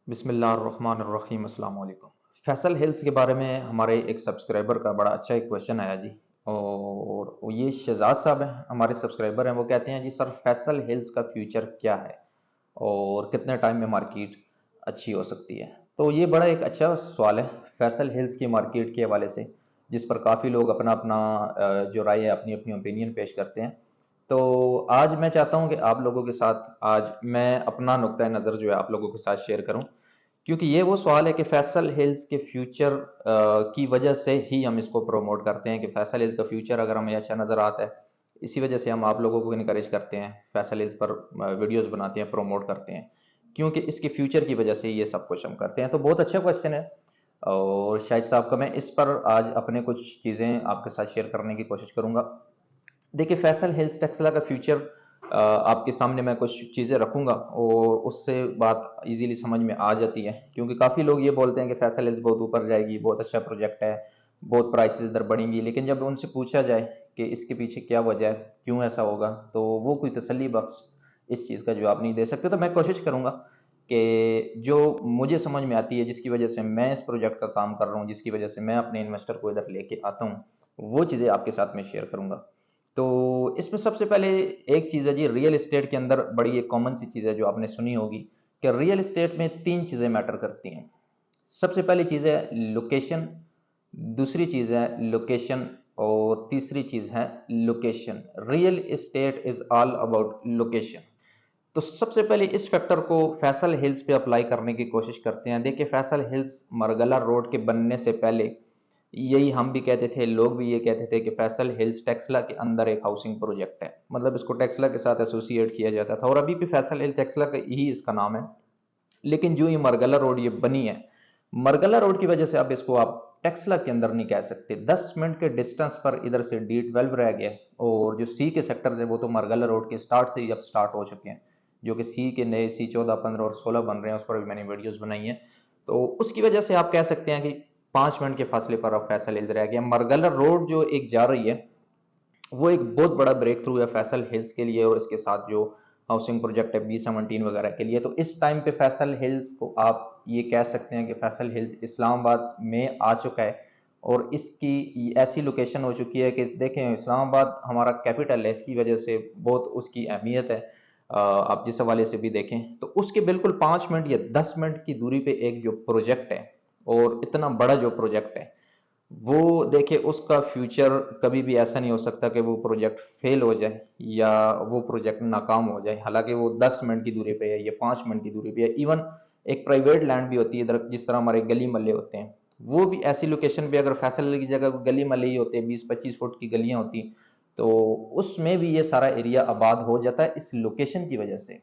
बिस्मिल्लाहिर्रहमानिर्रहीम अस्सलाम वालेकुम। फैसल हिल्स के बारे में हमारे एक सब्सक्राइबर का बड़ा अच्छा एक क्वेश्चन आया जी। और ये शहजाद साहब हैं, हमारे सब्सक्राइबर हैं। वो कहते हैं जी सर, फैसल हिल्स का फ्यूचर क्या है और कितने टाइम में मार्केट अच्छी हो सकती है। तो ये बड़ा एक अच्छा सवाल है फैसल हिल्स की मार्केट के हवाले से, जिस पर काफ़ी लोग अपना अपना जो राय है, अपनी अपनी ओपिनियन पेश करते हैं। तो आज मैं चाहता हूं कि आप लोगों के साथ आज मैं अपना नुक्ता नज़र जो है आप लोगों के साथ शेयर करूं, क्योंकि ये वो सवाल है कि फैसल हिल्स के फ्यूचर की वजह से ही हम इसको प्रमोट करते हैं कि फैसल हिल्स का फ्यूचर अगर हमें अच्छा नज़र आता है, इसी वजह से हम आप लोगों को इनकरेज करते हैं, फैसल हिल्स पर वीडियोस बनाते हैं, प्रमोट करते हैं, क्योंकि इसके फ्यूचर की वजह से ये सब कुछ हम करते हैं। तो बहुत अच्छा क्वेश्चन है और शाहिद साहब का, मैं इस पर आज अपने कुछ चीज़ें आपके साथ शेयर करने की कोशिश करूंगा। देखिए, फैसल हिल्स टेक्सला का फ्यूचर आपके सामने मैं कुछ चीज़ें रखूंगा और उससे बात इजीली समझ में आ जाती है, क्योंकि काफ़ी लोग ये बोलते हैं कि फैसल हिल्स बहुत ऊपर जाएगी, बहुत अच्छा प्रोजेक्ट है, बहुत प्राइसेस इधर बढ़ेंगी, लेकिन जब उनसे पूछा जाए कि इसके पीछे क्या वजह है, क्यों ऐसा होगा, तो वो कोई तसल्ली बख्श इस चीज़ का जवाब नहीं दे सकते। तो मैं कोशिश करूंगा कि जो मुझे समझ में आती है, जिसकी वजह से मैं इस प्रोजेक्ट का काम कर रहा हूँ, जिसकी वजह से मैं अपने इन्वेस्टर को इधर लेके आता हूँ, वो चीज़ें आपके साथ में शेयर करूंगा। तो इसमें सबसे पहले एक चीज़ है जी, रियल एस्टेट के अंदर बड़ी एक कॉमन सी चीज़ है जो आपने सुनी होगी कि रियल एस्टेट में तीन चीज़ें मैटर करती हैं। सबसे पहली चीज़ है लोकेशन, दूसरी चीज़ है लोकेशन और तीसरी चीज़ है location. Real estate is all about location. तो सबसे पहले इस फैक्टर को फैसल हिल्स पे अप्लाई करने की कोशिश करते हैं। देखिए, फैसल हिल्स मरगला रोड के बनने से पहले यही हम भी कहते थे, लोग भी ये कहते थे कि फैसल हिल्स टेक्सला के अंदर एक हाउसिंग प्रोजेक्ट है, मतलब इसको टेक्सला के साथ एसोसिएट किया जाता था और अभी भी फैसल हिल टेक्सला का ही इसका नाम है। लेकिन जो ये मरगला रोड ये बनी है, मरगला रोड की वजह से अब इसको आप टेक्सला के अंदर नहीं कह सकते। 10 मिनट के डिस्टेंस पर इधर से D12 रह गया और जो सी के सेक्टर्स है वो तो मरगला रोड के स्टार्ट से ही अब स्टार्ट हो चुके हैं, जो कि सी के नए C14, 15 और 16 बन रहे हैं, उस पर भी मैंने वीडियोस बनाई हैं। तो उसकी वजह से आप कह सकते हैं कि 5 मिनट के फासले पर अब फैसल हिल्स रह गया। मरगला रोड जो एक जा रही है, वो एक बहुत बड़ा ब्रेक थ्रू है फैसल हिल्स के लिए और इसके साथ जो हाउसिंग प्रोजेक्ट है B17 वगैरह के लिए। तो इस टाइम पे फैसल हिल्स को आप ये कह सकते हैं कि फैसल हिल्स इस्लामाबाद में आ चुका है और इसकी ऐसी लोकेशन हो चुकी है कि देखें, इस्लामाबाद हमारा कैपिटल है, इसकी वजह से बहुत उसकी अहमियत है। आप जिस हवाले से भी देखें तो उसके बिल्कुल 5 मिनट या 10 मिनट की दूरी पे एक जो प्रोजेक्ट है, और इतना बड़ा जो प्रोजेक्ट है, वो देखिए उसका फ्यूचर कभी भी ऐसा नहीं हो सकता कि वो प्रोजेक्ट फेल हो जाए या वो प्रोजेक्ट नाकाम हो जाए। हालांकि वो 10 मिनट की दूरी पे है या 5 मिनट की दूरी पे है। इवन एक प्राइवेट लैंड भी होती है इधर, जिस तरह हमारे गली मल्ले होते हैं, वो भी ऐसी लोकेशन पे अगर फैसल की जगह गली मल्ले ही होते हैं, 20-25 फुट की गलियां होती, तो उसमें भी ये सारा एरिया आबाद हो जाता है इस लोकेशन की वजह से।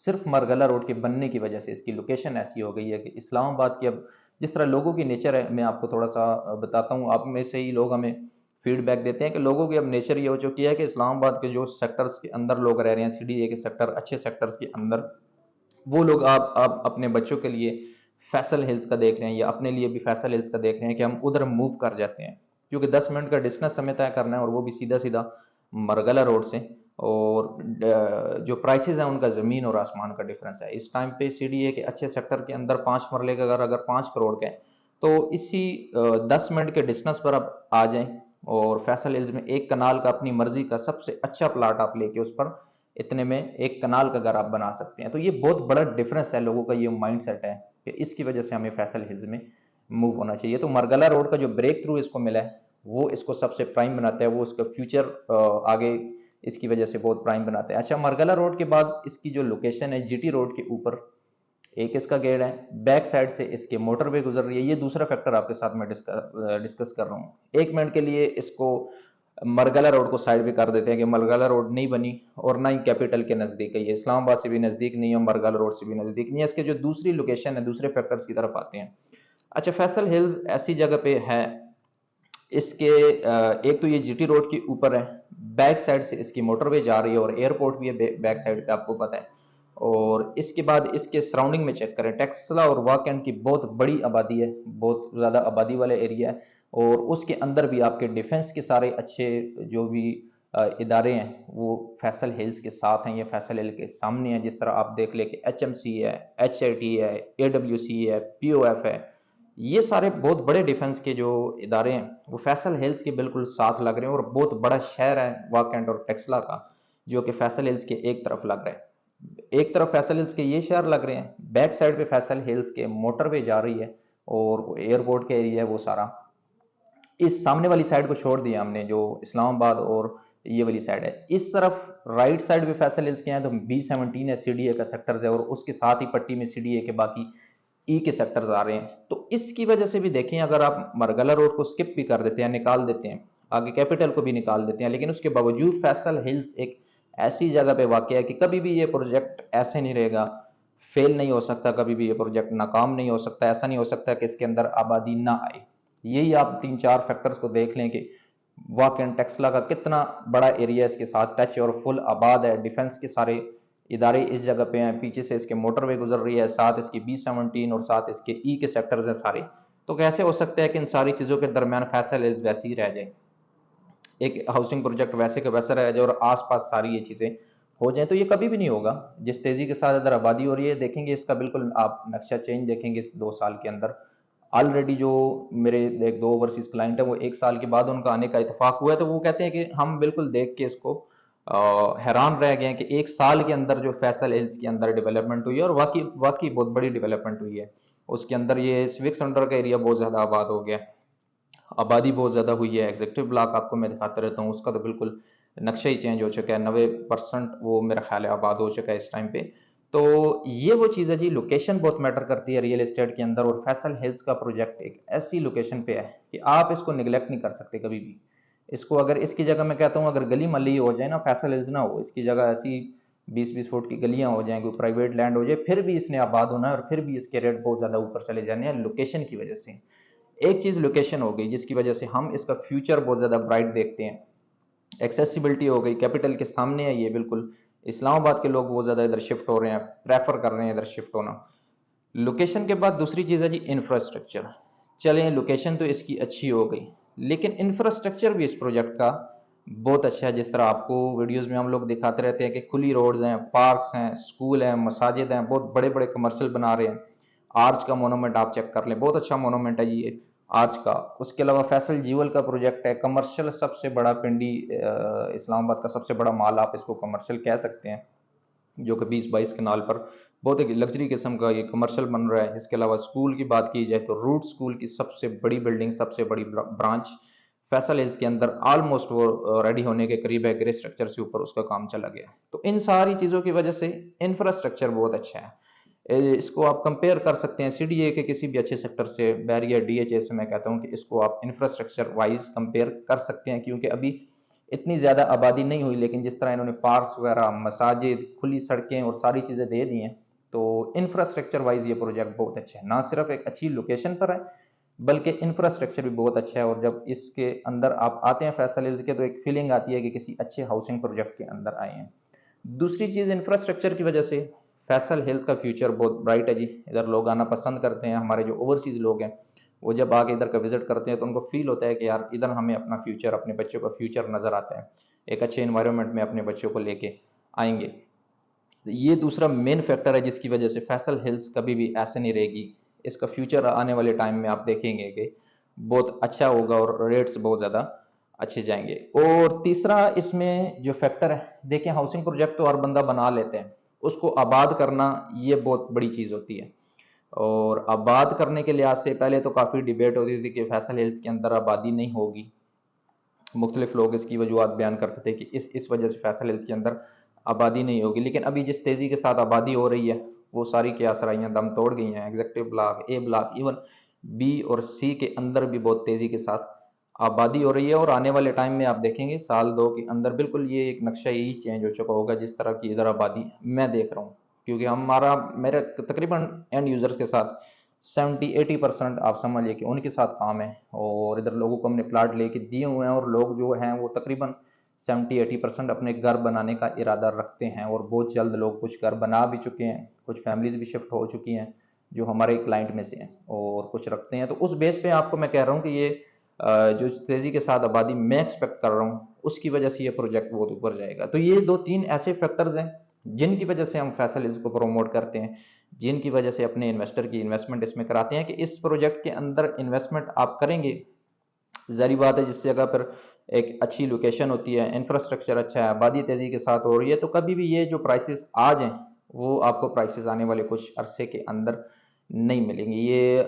सिर्फ मरगला रोड के बनने की वजह से इसकी लोकेशन ऐसी हो गई है कि इस्लामाबाद की अब जिस तरह लोगों की नेचर है, मैं आपको थोड़ा सा बताता हूँ। आप में से ही लोग हमें फीडबैक देते हैं कि लोगों की अब नेचर ये हो चुकी है कि इस्लामाबाद के जो सेक्टर्स के अंदर लोग रह रहे हैं, CDA के सेक्टर, अच्छे सेक्टर्स के अंदर, वो लोग आप अपने बच्चों के लिए फैसल हिल्स का देख रहे हैं या अपने लिए भी फैसल हिल्स का देख रहे हैं कि हम उधर मूव कर जाते हैं, क्योंकि 10 मिनट का डिस्टेंस हमें तय करना है और वो भी सीधा सीधा मरगला रोड से। और जो प्राइसेस हैं उनका ज़मीन और आसमान का डिफरेंस है। इस टाइम पे CDA के अच्छे सेक्टर के अंदर 5 मरले का अगर 5 करोड़ का है, तो इसी 10 मिनट के डिस्टेंस पर आप आ जाएं और फैसल हिल्स में एक कनाल का अपनी मर्जी का सबसे अच्छा प्लाट आप लेके उस पर इतने में एक कनाल का घर आप बना सकते हैं। तो ये बहुत बड़ा डिफरेंस है, लोगों का ये माइंड सेट है कि इसकी वजह से हमें फैसल हिल्स में मूव होना चाहिए। तो मरगला रोड का जो ब्रेक थ्रू इसको मिला है, वो इसको सबसे प्राइम बनाता है, वो इसका फ्यूचर आगे इसकी वजह से बहुत प्राइम बनाता है। अच्छा, मरगला रोड के बाद इसकी जो लोकेशन है GT रोड के ऊपर एक इसका गेट है, बैक साइड से इसके मोटरवे गुजर रही है। ये दूसरा फैक्टर आपके साथ मैं डिस्कस कर रहा हूँ। 1 मिनट के लिए इसको मरगला रोड को साइड पे कर देते हैं कि मरगला रोड नहीं बनी और ना ही कैपिटल के नजदीक है, ये इस्लामाबाद से भी नजदीक नहीं है, मरगला रोड से भी नजदीक नहीं है। इसके जो दूसरी लोकेशन है, दूसरे फैक्टर्स की तरफ आते हैं। अच्छा, फैसल हिल्स ऐसी जगह पे है, इसके एक तो ये GT रोड के ऊपर है, बैक साइड से इसकी मोटरवे जा रही है और एयरपोर्ट भी है बैक साइड पे, आपको पता है। और इसके बाद इसके सराउंडिंग में चेक करें, टेक्सला और वाकैंड की बहुत बड़ी आबादी है, बहुत ज़्यादा आबादी वाला एरिया है। और उसके अंदर भी आपके डिफेंस के सारे अच्छे जो भी इदारे हैं वो फैसल हिल्स के साथ हैं, ये फैसल हिल के सामने है। जिस तरह आप देख ले कि HMC है, HIT है, AWC है, POF है, ये सारे बहुत बड़े डिफेंस के जो इदारे हैं वो फैसल हिल्स के बिल्कुल साथ लग रहे हैं। और बहुत बड़ा शहर है वाकैंड और टेक्सला का, जो कि फैसल हिल्स के एक तरफ लग रहा है। एक तरफ फैसल हिल्स के ये शहर लग रहे हैं, बैक साइड पे फैसल हिल्स के मोटरवे जा रही है और एयरपोर्ट का एरिया है वो सारा। इस सामने वाली साइड को छोड़ दिया हमने, जो इस्लामाबाद और ये वाली साइड है। इस तरफ राइट साइड पे फैसल हिल्स के हैं तो B17 है, CDA का सेक्टर्स है, और उसके साथ ही पट्टी में CDA के बाकी ई के सेक्टर्स आ रहे हैं। तो इसकी वजह से भी देखें, अगर आप मरगला रोड को स्किप भी कर देते हैं, निकाल देते हैं, आगे कैपिटल को भी निकाल देते हैं, लेकिन उसके बावजूद फैसल हिल्स एक ऐसी जगह पे वाक़ है कि कभी भी ये प्रोजेक्ट ऐसे नहीं रहेगा, फेल नहीं हो सकता, कभी भी ये प्रोजेक्ट नाकाम नहीं हो सकता। ऐसा नहीं हो सकता कि इसके अंदर आबादी ना आए। यही आप 3-4 फैक्टर्स को देख लें कि वाकई टेक्सला का कितना बड़ा एरिया इसके साथ टच और फुल आबाद है। डिफेंस के सारे इदारे इस जगह पे हैं, पीछे से इसके मोटरवे गुजर रही है, साथ इसकी B17 और साथ इसके ई के सेक्टर्स हैं सारे। तो कैसे हो सकता है कि इन सारी चीज़ों के दरमियान फैसल हिल्स वैसे ही रह जाए, एक हाउसिंग प्रोजेक्ट वैसे का वैसा रह जाए और आसपास सारी ये चीज़ें हो जाएं? तो ये कभी भी नहीं होगा। जिस तेज़ी के साथ इधर आबादी हो रही है, देखेंगे इसका बिल्कुल आप नक्शा चेंज देखेंगे इस 2 साल के अंदर। ऑलरेडी जो मेरे एक 2 ओवरसीज क्लाइंट है, वो 1 साल के बाद उनका आने का इत्तेफाक हुआ है, तो वो कहते हैं कि हम बिल्कुल देख के इसको हैरान रह गए हैं कि 1 साल के अंदर जो फैसल हिल्स के अंदर डेवलपमेंट हुई है, और वाकई वाकई बहुत बड़ी डेवलपमेंट हुई है। उसके अंदर ये सिविक सेंटर का एरिया बहुत ज़्यादा आबाद हो गया, आबादी बहुत ज़्यादा हुई है। एग्जीक्यूटिव ब्लॉक आपको मैं दिखाता रहता हूँ, उसका तो बिल्कुल नक्शा ही चेंज हो चुका है, 90% वो मेरा ख्याल है आबाद हो चुका है इस टाइम पे। तो ये वो चीज़ है जी, लोकेशन बहुत मैटर करती है रियल एस्टेट के अंदर, और फैसल हिल्स का प्रोजेक्ट एक ऐसी लोकेशन पे है कि आप इसको निगलेक्ट नहीं कर सकते कभी भी। इसको अगर इसकी जगह मैं कहता हूँ, अगर गली मल्ली हो जाए ना, फैसल हिल्स ना हो, इसकी जगह ऐसी 20-20 फुट की गलियां हो जाएं, कोई प्राइवेट लैंड हो जाए, फिर भी इसने आबाद होना है और फिर भी इसके रेट बहुत ज़्यादा ऊपर चले जाने हैं लोकेशन की वजह से। एक चीज़ लोकेशन हो गई जिसकी वजह से हम इसका फ्यूचर बहुत ज़्यादा ब्राइट देखते हैं। एक्सेसिबिलिटी हो गई, कैपिटल के सामने है ये बिल्कुल। इस्लामाबाद के लोग बहुत ज़्यादा इधर शिफ्ट हो रहे हैं, प्रेफर कर रहे हैं इधर शिफ्ट होना। लोकेशन के बाद दूसरी चीज़ है जी इंफ्रास्ट्रक्चर। चलें, लोकेशन तो इसकी अच्छी हो गई, लेकिन इंफ्रास्ट्रक्चर भी इस प्रोजेक्ट का बहुत अच्छा है। जिस तरह आपको वीडियोस में हम लोग दिखाते रहते हैं कि खुली रोड्स हैं, पार्क्स हैं, स्कूल हैं, मसाजिद हैं, बहुत बड़े बड़े कमर्शियल बना रहे हैं। आर्च का मोनूमेंट आप चेक कर लें, बहुत अच्छा मोनूमेंट है ये आर्च का। उसके अलावा फैसल जीवल का प्रोजेक्ट है, कमर्शियल सबसे बड़ा पिंडी, इस्लामाबाद का सबसे बड़ा माल आप इसको कमर्शियल कह सकते हैं, जो कि 20-22 कनाल पर बहुत एक लग्जरी किस्म का ये कमर्शियल बन रहा है। इसके अलावा स्कूल की बात की जाए तो रूट स्कूल की सबसे बड़ी बिल्डिंग, सबसे बड़ी ब्रांच फैसल हिल्स के अंदर ऑलमोस्ट वो रेडी होने के करीब है, ग्रे स्ट्रक्चर से ऊपर उसका काम चला गया। तो इन सारी चीज़ों की वजह से इंफ्रास्ट्रक्चर बहुत अच्छा है। इसको आप कंपेयर कर सकते हैं CDA के किसी भी अच्छे सेक्टर से, बैरियर DHA से। मैं कहता हूँ कि इसको आप इंफ्रास्ट्रक्चर वाइज कंपेयर कर सकते हैं, क्योंकि अभी इतनी ज़्यादा आबादी नहीं हुई, लेकिन जिस तरह इन्होंने पार्क्स वगैरह, मसाजिद, खुली सड़कें और सारी चीज़ें दे दी हैं, तो इंफ्रास्ट्रक्चर वाइज ये प्रोजेक्ट बहुत अच्छा है। ना सिर्फ एक अच्छी लोकेशन पर है, बल्कि इंफ्रास्ट्रक्चर भी बहुत अच्छा है। और जब इसके अंदर आप आते हैं फैसल हिल्स के, तो एक फीलिंग आती है कि किसी अच्छे हाउसिंग प्रोजेक्ट के अंदर आए हैं। दूसरी चीज़, इंफ्रास्ट्रक्चर की वजह से फैसल हिल्स का फ्यूचर बहुत ब्राइट है जी। इधर लोग आना पसंद करते हैं, हमारे जो ओवरसीज लोग हैं वो जब आके इधर का विजिट करते हैं तो उनको फील होता है कि यार इधर हमें अपना फ्यूचर, अपने बच्चों का फ्यूचर नज़र आता है, एक अच्छे इन्वायरमेंट में अपने बच्चों को लेके आएंगे। तो ये दूसरा मेन फैक्टर है जिसकी वजह से फैसल हिल्स कभी भी ऐसे नहीं रहेगी। इसका फ्यूचर आने वाले टाइम में आप देखेंगे कि बहुत अच्छा होगा और रेट्स बहुत ज़्यादा अच्छे जाएंगे। और तीसरा इसमें जो फैक्टर है, देखिए हाउसिंग प्रोजेक्ट तो हर बंदा बना लेते हैं, उसको आबाद करना ये बहुत बड़ी चीज़ होती है। और आबाद करने के लिहाज से पहले तो काफ़ी डिबेट होती थी कि फैसल हिल्स के अंदर आबादी नहीं होगी। मुख्तलिफ लोग इसकी वजूहत बयान करते थे कि इस वजह से फैसल हिल्स के अंदर आबादी नहीं होगी। लेकिन अभी जिस तेज़ी के साथ आबादी हो रही है, वो सारी क्यासराइयाँ दम तोड़ गई हैं। Executive block, A block, even B और C के अंदर भी बहुत तेज़ी के साथ आबादी हो रही है। और आने वाले टाइम में आप देखेंगे साल 2 के अंदर बिल्कुल ये एक नक्शा ही चेंज हो चुका होगा, जिस तरह की इधर आबादी मैं देख रहा हूँ। क्योंकि हमारा मेरे तकरीबन एंड यूज़र्स के साथ 70-80% आप समझिए कि उनके साथ काम है। और इधर लोगों को हमने प्लाट लेके दिए हुए हैं, और लोग जो हैं वो तकरीबन 70-80% अपने घर बनाने का इरादा रखते हैं। और बहुत जल्द लोग कुछ घर बना भी चुके हैं, कुछ फैमिलीज भी शिफ्ट हो चुकी हैं जो हमारे क्लाइंट में से हैं, और कुछ रखते हैं। तो उस बेस पे आपको मैं कह रहा हूँ कि ये जो तेज़ी के साथ आबादी मैं एक्सपेक्ट कर रहा हूँ, उसकी वजह से ये प्रोजेक्ट बहुत ऊपर जाएगा। तो ये 2-3 ऐसे फैक्टर्स हैं जिनकी वजह से हम फैसल हिल्स को प्रमोट करते हैं, जिनकी वजह से अपने इन्वेस्टर की इन्वेस्टमेंट इसमें कराते हैं कि इस प्रोजेक्ट के अंदर इन्वेस्टमेंट आप करेंगे, ज़ाहिर बात है जिस जगह पर एक अच्छी लोकेशन होती है, इंफ्रास्ट्रक्चर अच्छा है, आबादी तेज़ी के साथ हो रही है, तो कभी भी ये जो प्राइसेस आ जाएँ, वो आपको प्राइसेस आने वाले कुछ अरसे के अंदर नहीं मिलेंगी। ये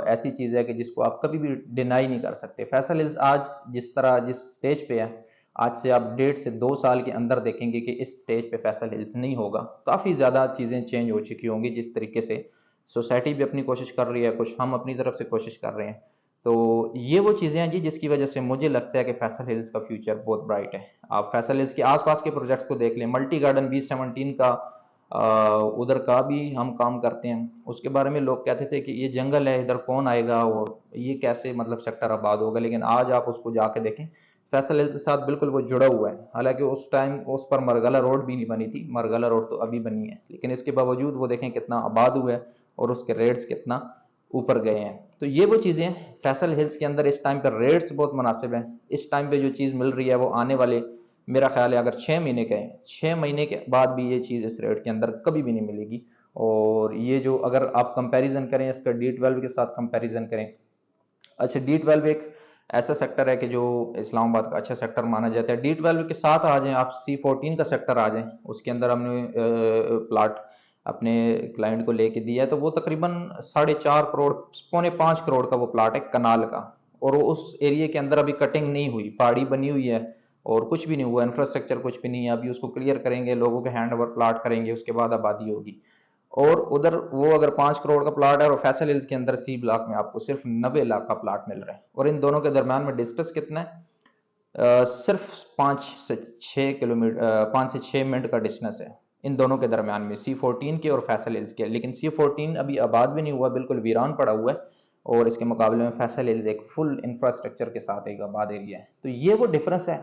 ऐसी चीज़ है कि जिसको आप कभी भी डिनाई नहीं कर सकते। फैसल हिल्स आज जिस तरह जिस स्टेज पे है, आज से आप 1.5 से 2 साल के अंदर देखेंगे कि इस स्टेज पे फैसल हिल्स नहीं होगा। काफ़ी ज़्यादा चीज़ें चेंज हो चुकी होंगी, जिस तरीके से सोसाइटी भी अपनी कोशिश कर रही है, कुछ हम अपनी तरफ से कोशिश कर रहे हैं। तो ये वो चीज़ें हैं जी जिसकी वजह से मुझे लगता है कि फैसल हिल्स का फ्यूचर बहुत ब्राइट है। आप फैसल हिल्स के आसपास के प्रोजेक्ट्स को देख लें, मल्टी गार्डन B17 का उधर का भी हम काम करते हैं। उसके बारे में लोग कहते थे कि ये जंगल है, इधर कौन आएगा और ये कैसे मतलब सेक्टर आबाद होगा, लेकिन आज आप उसको जाके देखें, फैसल हिल्स के साथ बिल्कुल वो जुड़ा हुआ है। हालांकि उस टाइम उस पर मरगला रोड भी नहीं बनी थी, मरगला रोड तो अभी बनी है, लेकिन इसके बावजूद वो देखें कितना आबाद हुआ है और उसके रेट्स कितना ऊपर गए हैं। तो ये वो चीज़ें फैसल हिल्स के अंदर इस टाइम पर रेट्स बहुत मुनासिब हैं। इस टाइम पे जो चीज़ मिल रही है वो आने वाले, मेरा ख्याल है अगर 6 महीने के 6 महीने के बाद भी ये चीज़ इस रेट के अंदर कभी भी नहीं मिलेगी। और ये जो अगर आप कंपैरिजन करें, इसका D12 के साथ कंपैरिजन करें, अच्छा D12 एक ऐसा सेक्टर है कि जो इस्लामाबाद का अच्छा सेक्टर माना जाता है। D12 के साथ आ जाएं आप, C14 का सेक्टर आ जाएं, उसके अंदर हमने प्लाट अपने क्लाइंट को लेके दिया है, तो वो तकरीबन 4.5 करोड़, पौने 5 करोड़ का वो प्लाट है कनाल का। और वो उस एरिया के अंदर अभी कटिंग नहीं हुई, पहाड़ी बनी हुई है और कुछ भी नहीं हुआ, इंफ्रास्ट्रक्चर कुछ भी नहीं है। अभी उसको क्लियर करेंगे, लोगों के हैंड ओवर प्लाट करेंगे, उसके बाद आबादी होगी। और उधर वो अगर 5 करोड़ का प्लाट है और फैसल हिल्स के अंदर C ब्लॉक में आपको सिर्फ 90 लाख का प्लाट मिल रहा है, और इन दोनों के दरम्यान में डिस्टेंस कितना है, सिर्फ 5 से 6 किलोमीटर, 5 से 6 मिनट का डिस्टेंस है इन दोनों के दरम्यान में, C14 के और फैसल हिल्स के। लेकिन C14 अभी आबाद भी नहीं हुआ, बिल्कुल वीरान पड़ा हुआ है, और इसके मुकाबले में फैसल हिल्स एक फुल इंफ्रास्ट्रक्चर के साथ एक आबाद एरिया है। तो ये वो डिफरेंस है।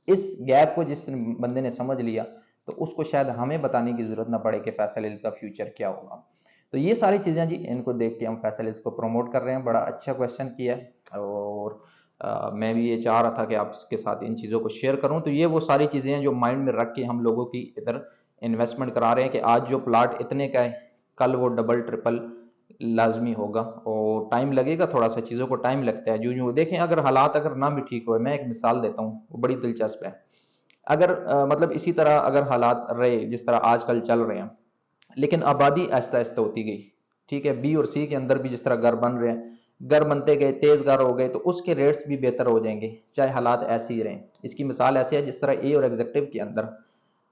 इस गैप को जिस बंदे ने समझ लिया, तो उसको शायद हमें बताने की जरूरत ना पड़े कि फैसल हिल्स का फ्यूचर क्या होगा। तो ये सारी चीजें जी, इनको देख के हम फैसल हिल्स को प्रमोट कर रहे हैं। बड़ा अच्छा क्वेश्चन किया है, और मैं भी ये चाह रहा था कि आपके साथ इन चीज़ों को शेयर करूं। तो ये वो सारी चीज़ें हैं जो माइंड में रख के हम लोगों की इधर इन्वेस्टमेंट करा रहे हैं कि आज जो प्लाट इतने का है, कल वो डबल ट्रिपल लाजमी होगा, और टाइम लगेगा, थोड़ा सा चीज़ों को टाइम लगता है। जो जो देखें, अगर हालात अगर ना भी ठीक हो, मैं एक मिसाल देता हूँ, वो बड़ी दिलचस्प है। अगर मतलब इसी तरह अगर हालात रहे जिस तरह आजकल चल रहे हैं, लेकिन आबादी आहिस्ता आहिस्ता होती गई, ठीक है, B और C के अंदर भी जिस तरह घर बन रहे हैं, घर बनते गए, तेज घर हो गए, तो उसके रेट्स भी बेहतर हो जाएंगे, चाहे हालात ऐसे ही रहें। इसकी मिसाल ऐसे है जिस तरह A और एग्जेक्टिव के अंदर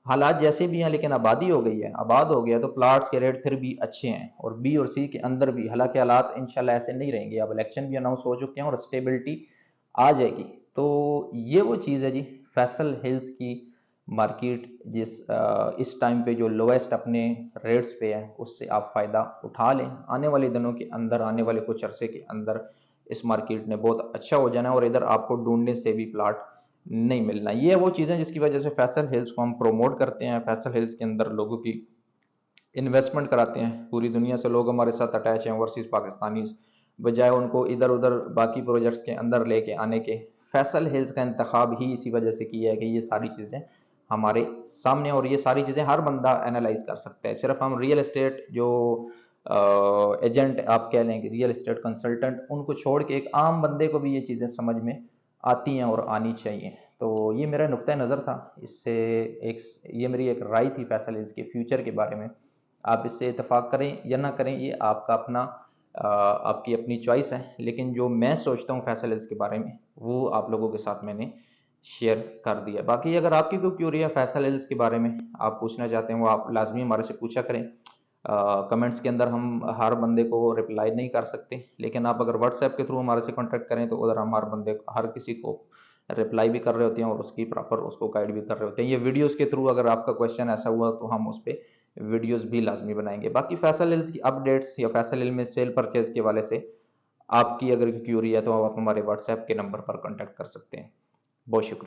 हालात जैसे भी हैं, लेकिन आबादी हो गई है, आबाद हो गया, तो प्लाट्स के रेट फिर भी अच्छे हैं। और B और C के अंदर भी हालांकि हालात इंशाल्लाह ऐसे नहीं रहेंगे, अब इलेक्शन भी अनाउंस हो चुके हैं और स्टेबिलिटी आ जाएगी। तो ये वो चीज़ है जी, फैसल हिल्स की मार्केट इस टाइम पे जो लोएस्ट अपने रेट्स पे है, उससे आप फ़ायदा उठा लें। आने वाले दिनों के अंदर, आने वाले कुछ अरसे के अंदर इस मार्केट ने बहुत अच्छा हो जाना है, और इधर आपको ढूंढने से भी प्लाट नहीं मिलना। ये वो चीज़ें जिसकी वजह से फैसल हिल्स को हम प्रोमोट करते हैं। फैसल हिल्स के अंदर लोगों की इन्वेस्टमेंट कराते हैं, पूरी दुनिया से लोग हमारे साथ अटैच हैं, ओवरसीज़ पाकिस्तानीज़, बजाय उनको इधर उधर बाकी प्रोजेक्ट्स के अंदर लेके आने के। फैसल हिल्स का इंतखाब ही इसी वजह से किया है कि ये सारी चीज़ें हमारे सामने, और ये सारी चीज़ें हर बंदा एनालाइज कर सकता है। सिर्फ हम रियल एस्टेट जो एजेंट आप कह लें कि रियल एस्टेट कंसल्टेंट, उनको छोड़ के एक आम बंदे को भी ये चीज़ें समझ में आती हैं और आनी चाहिए। तो ये मेरा नुक्ता नज़र था, इससे एक ये मेरी एक राय थी फैसल हिल्स के फ्यूचर के बारे में। आप इससे इतफाक़ करें या ना करें, ये आपका अपना आपकी अपनी चॉइस है, लेकिन जो मैं सोचता हूँ फैसल हिल्स के बारे में, वो आप लोगों के साथ मैंने शेयर कर दिया। बाकी अगर आपकी कोई क्यूरी है फैसल हिल्स के बारे में, आप पूछना चाहते हैं, वो आप लाजमी हमारे से पूछा करें। कमेंट्स के अंदर हम हर बंदे को रिप्लाई नहीं कर सकते, लेकिन आप अगर व्हाट्सएप के थ्रू हमारे से कॉन्टैक्ट करें, तो उधर हम हर बंदे हर किसी को रिप्लाई भी कर रहे होते हैं और उसकी प्रॉपर उसको गाइड भी कर रहे होते हैं। ये वीडियोस के थ्रू अगर आपका क्वेश्चन ऐसा हुआ, तो हम उस पर वीडियोस भी लाजमी बनाएंगे। बाकी फैसल हिल्स की अपडेट्स या फैसल हिल में सेल परचेज के वाले से आपकी अगर क्यूरी है, तो आप हमारे व्हाट्सएप के नंबर पर कॉन्टैक्ट कर सकते हैं। बहुत शुक्रिया।